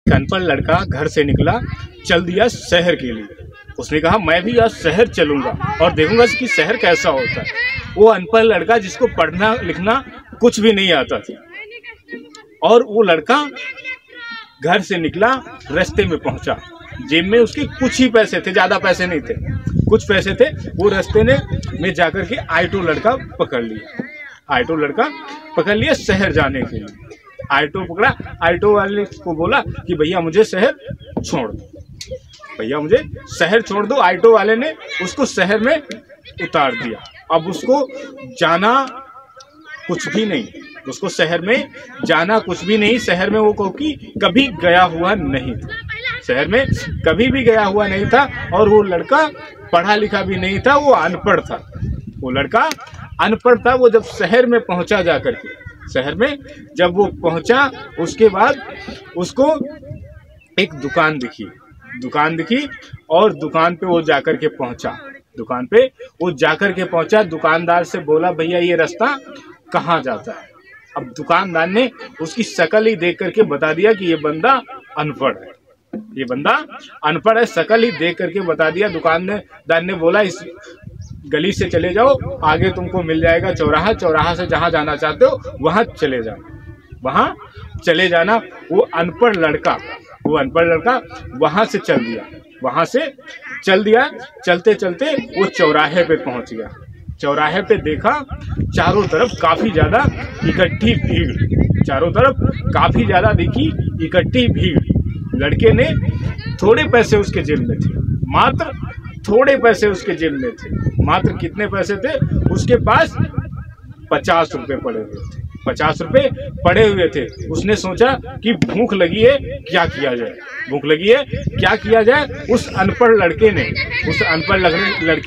अनपढ़ लड़का घर से निकला, चल दिया शहर के लिए। उसने कहा मैं भी आज शहर चलूंगा और देखूंगा कि शहर कैसा होता है। वो अनपढ़ लड़का जिसको पढ़ना लिखना कुछ भी नहीं आता था, और वो लड़का घर से निकला, रास्ते में पहुंचा। जेब में उसके कुछ ही पैसे थे, ज़्यादा पैसे नहीं थे, कुछ पैसे थे। वो रास्ते में जाकर के ऑटो लड़का पकड़ लिया। ऑटो लड़का पकड़ लिया शहर जाने के लिए। ऑटो पकड़ा, ऑटो वाले को बोला कि भैया मुझे शहर छोड़ दो, भैया मुझे शहर छोड़ दो। ऑटो वाले ने उसको शहर में उतार दिया। अब उसको जाना कुछ भी नहीं, उसको शहर में जाना कुछ भी नहीं। शहर में वो कभी गया हुआ नहीं था, शहर में कभी भी गया हुआ नहीं था। और वो लड़का पढ़ा लिखा भी नहीं था, वो अनपढ़ था। वो लड़का अनपढ़ था। वो जब शहर में पहुंचा, जाकर के शहर में जब वो पहुंचा, उसके बाद उसको एक दुकान दिखी और दुकान पे वो जाकर के पहुंचा। दुकान पे वो जाकर के पहुंचा, दुकानदार से बोला भैया ये रास्ता कहाँ जाता है। अब दुकानदार ने उसकी शक्ल ही देख करके बता दिया कि ये बंदा अनपढ़ है, ये बंदा अनपढ़ है। शक्ल ही देख करके बता दिया। दुकानदार ने बोला इस गली से चले जाओ, आगे तुमको मिल जाएगा चौराहा, चौराहा से जहाँ जाना चाहते हो वहाँ चले जाना, वहाँ चले जाना। वो अनपढ़ लड़का वहाँ से चल दिया। चलते चलते वो चौराहे पे पहुँच गया। चौराहे पे देखा चारों तरफ काफ़ी ज़्यादा इकट्ठी भीड़, चारों तरफ काफ़ी ज़्यादा देखी इकट्ठी भीड़। लड़के ने थोड़े पैसे उसके जेब में थे, मात्र थोड़े पैसे उसके जेब में थे। मात्र कितने पैसे थे उसके पास? 50 रुपये पड़े हुए थे, 50 रुपये पड़े हुए थे। उसने सोचा कि भूख लगी है, क्या किया जाए, भूख लगी है क्या किया जाए। उस अनपढ़ लड़के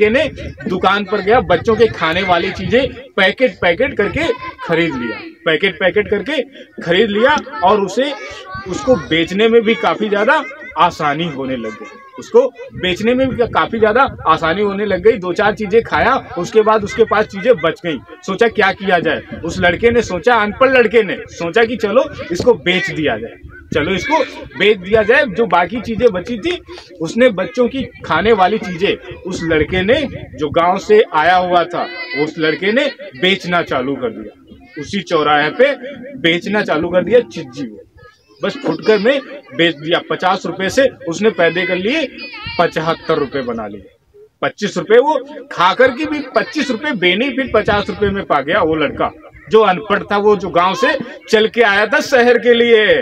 ने दुकान पर गया, बच्चों के खाने वाली चीजें पैकेट करके खरीद लिया, पैकेट करके खरीद लिया। और उसको बेचने में भी काफी ज्यादा आसानी होने लग गई, उसको बेचने में भी काफी ज्यादा आसानी होने लग गई। 2-4 चीजें खाया, उसके बाद उसके पास चीजें बच गई। सोचा क्या किया जाए। उस लड़के ने सोचा, अनपढ़ लड़के ने सोचा कि चलो इसको बेच दिया जाए, चलो इसको बेच दिया जाए। जो बाकी चीजें बची थी, उसने बच्चों की खाने वाली चीजें उस लड़के ने, जो गांव से आया हुआ था, उस लड़के ने बेचना चालू कर दिया। उसी चौराहे पे बेचना चालू कर दिया। चिज्जी वो बस फुटकर में बेच दिया। 50 रुपए से उसने पैदे कर लिए 75 रुपए बना लिए। 25 रुपए वो खा कर के भी 25 रुपए बेनिफिट 50 रुपए में पा गया वो लड़का, जो अनपढ़ था। वो जो गांव से चल के आया था शहर के लिए,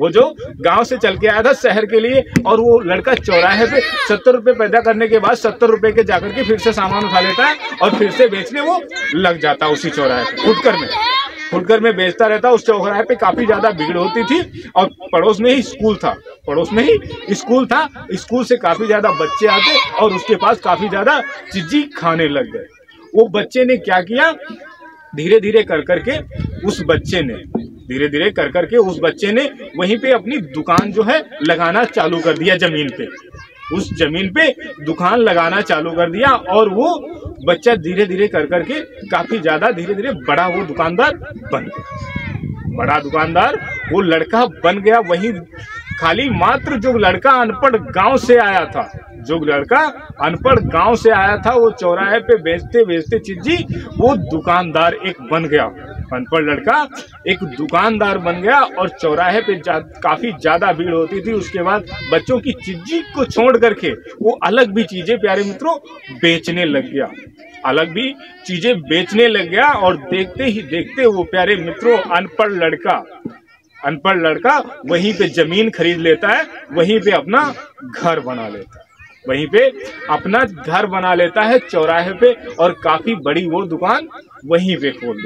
वो जो गांव से चल के आया था शहर के लिए। और वो लड़का चौराहे पे 70 रुपए पैदा करने के बाद 70 रुपए के जाकर के फिर से सामान उठा लेता है और फिर से बेचने वो लग जाता उसी चौराहे पे, फुटकर में बेचता रहता। उस चौराहे पे काफी ज्यादा भीड़ होती थी और पड़ोस में ही स्कूल था, स्कूल से काफी ज्यादा बच्चे आते और उसके पास काफी ज्यादा चीज़ी खाने लग गए। वो बच्चे ने क्या किया, धीरे धीरे कर करके उस बच्चे ने वहीं पे अपनी दुकान जो है लगाना चालू कर दिया। उस जमीन पे दुकान लगाना चालू कर दिया। और वो बच्चा धीरे धीरे कर करके काफी ज्यादा धीरे धीरे बड़ा वो दुकानदार बन गया, बड़ा दुकानदार वो लड़का बन गया। वही खाली मात्र जो लड़का अनपढ़ गांव से आया था, वो चौराहे पे बेचते चीज़ी वो दुकानदार एक बन गया। अनपढ़ लड़का एक दुकानदार बन गया और चौराहे पे काफी ज्यादा भीड़ होती थी। उसके बाद बच्चों की चीज़ी को छोड़ करके वो अलग भी चीजें, प्यारे मित्रों, बेचने लग गया। और देखते ही देखते वो, प्यारे मित्रों, अनपढ़ लड़का वहीं पे जमीन खरीद लेता है, वहीं पे अपना घर बना लेता है चौराहे पे। और काफी बड़ी वो दुकान वहीं पे खोल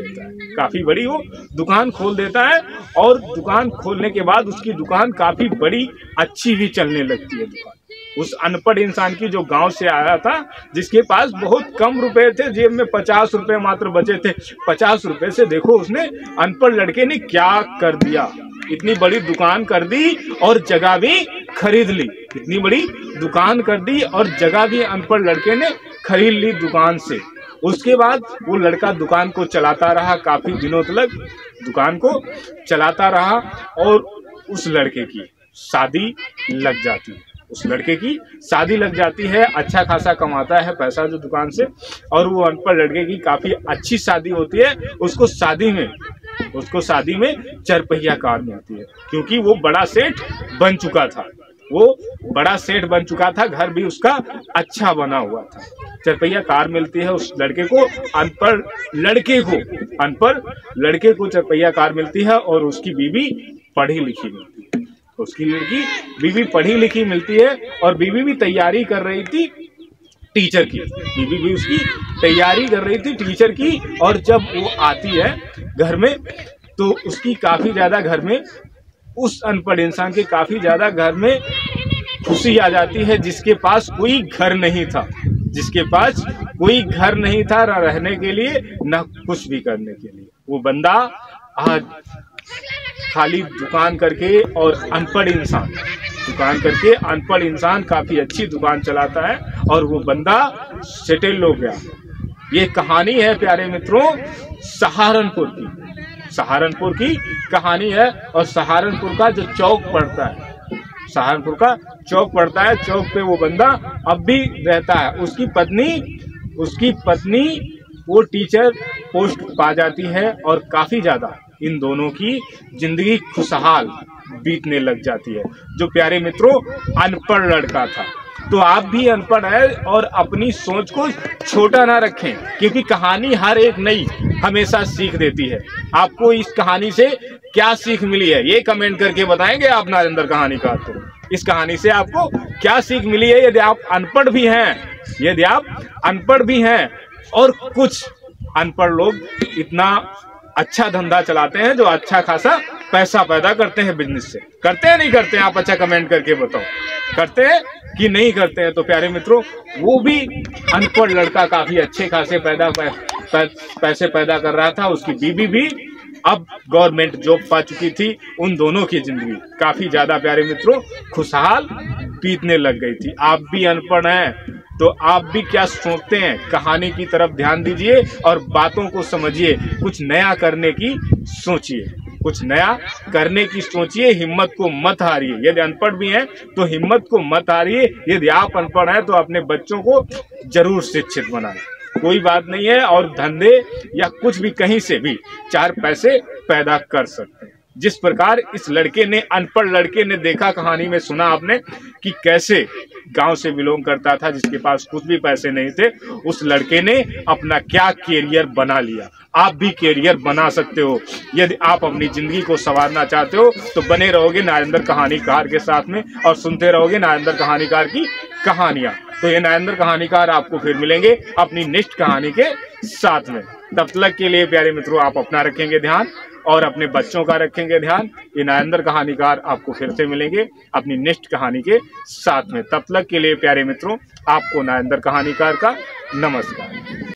देता है, और दुकान खोलने के बाद उसकी दुकान काफी बड़ी अच्छी भी चलने लगती है। दुकान उस अनपढ़ इंसान की, जो गांव से आया था, जिसके पास बहुत कम रुपए थे, जेब में 50 रुपए मात्र बचे थे। 50 रुपए से देखो उसने, अनपढ़ लड़के ने क्या कर दिया, इतनी बड़ी दुकान कर दी और जगह भी खरीद ली। इतनी बड़ी दुकान कर दी और जगह भी अनपढ़ लड़के ने खरीद ली दुकान से। उसके बाद वो लड़का दुकान को चलाता रहा, काफी दिनों तक दुकान को चलाता रहा। और उस लड़के की शादी लग जाती है, उस लड़के की शादी लग जाती है। अच्छा खासा कमाता है पैसा जो दुकान से, और वो अनपढ़ लड़के की काफ़ी अच्छी शादी होती है। उसको शादी में 4 पहिया कार मिलती है, क्योंकि वो बड़ा सेठ बन चुका था। घर भी उसका अच्छा बना हुआ था। 4 पहिया कार मिलती है उस लड़के को, अनपढ़ लड़के को 4 पहिया कार मिलती है, और उसकी बीवी पढ़ी लिखी मिलती है। उसकी लड़की बीवी पढ़ी लिखी मिलती है, और बीवी भी तैयारी कर रही थी टीचर की। बीवी भी उसकी तैयारी कर रही थी टीचर की। और जब वो आती है घर में, तो उसकी काफ़ी ज़्यादा घर में, उस अनपढ़ इंसान के काफ़ी ज़्यादा घर में खुशी आ जाती है, जिसके पास कोई घर नहीं था, ना रहने के लिए ना कुछ भी करने के लिए। वो बंदा आज खाली दुकान करके, और अनपढ़ इंसान काफ़ी अच्छी दुकान चलाता है, और वो बंदा सेटल हो गया। ये कहानी है प्यारे मित्रों सहारनपुर की कहानी है। और सहारनपुर का जो चौक पड़ता है, चौक पे वो बंदा अब भी रहता है। उसकी पत्नी वो टीचर पोस्ट पा जाती है, और काफ़ी ज़्यादा इन दोनों की जिंदगी खुशहाल बीतने लग जाती है। जो प्यारे मित्रों अनपढ़ लड़का था, तो आप भी अनपढ़ है, और अपनी सोच को छोटा ना रखें, क्योंकि कहानी हर एक नई हमेशा सीख देती है। आपको इस कहानी से क्या सीख मिली है, ये कमेंट करके बताएंगे आप नारेंद्र कहानीकार को। इस कहानी से आपको क्या सीख मिली है? यदि आप अनपढ़ भी हैं, और कुछ अनपढ़ लोग इतना अच्छा धंधा चलाते हैं, जो अच्छा खासा पैसा पैदा करते हैं बिजनेस से। करते हैं नहीं करते हैं? आप अच्छा कमेंट करके बताओ, करते हैं कि नहीं करते हैं? तो प्यारे मित्रों, वो भी अनपढ़ लड़का काफी अच्छे खासे पैसे पैदा कर रहा था। उसकी बीवी भी अब गवर्नमेंट जॉब पा चुकी थी। उन दोनों की जिंदगी काफी ज्यादा प्यारे मित्रों खुशहाल बीतने लग गई थी। आप भी अनपढ़ हैं, तो आप भी क्या सोचते हैं? कहानी की तरफ ध्यान दीजिए और बातों को समझिए। कुछ नया करने की सोचिए, हिम्मत को मत हारिए। यदि अनपढ़ भी हैं तो हिम्मत को मत हारिए। यदि आप अनपढ़ हैं तो अपने बच्चों को जरूर शिक्षित बनाएं। कोई बात नहीं है, और धंधे या कुछ भी कहीं से भी 4 पैसे पैदा कर सकते हैं। जिस प्रकार इस अनपढ़ लड़के ने देखा, कहानी में सुना आपने कि कैसे गांव से बिलोंग करता था, जिसके पास कुछ भी पैसे नहीं थे। उस लड़के ने अपना क्या कैरियर बना लिया। आप भी कैरियर बना सकते हो। यदि आप अपनी जिंदगी को संवारना चाहते हो तो बने रहोगे नारेंद्र कहानीकार के साथ में, और सुनते रहोगे नारेंद्र कहानीकार की कहानियां। तो ये नारेंद्र कहानीकार आपको फिर मिलेंगे अपनी नेक्स्ट कहानी के साथ में। तब तक के लिए प्यारे मित्रों, आप अपना रखेंगे ध्यान और अपने बच्चों का रखेंगे ध्यान। ये नारेंद्र कहानीकार आपको फिर से मिलेंगे अपनी नेक्स्ट कहानी के साथ में। तब तक के लिए प्यारे मित्रों, आपको नारेंद्र कहानीकार का नमस्कार।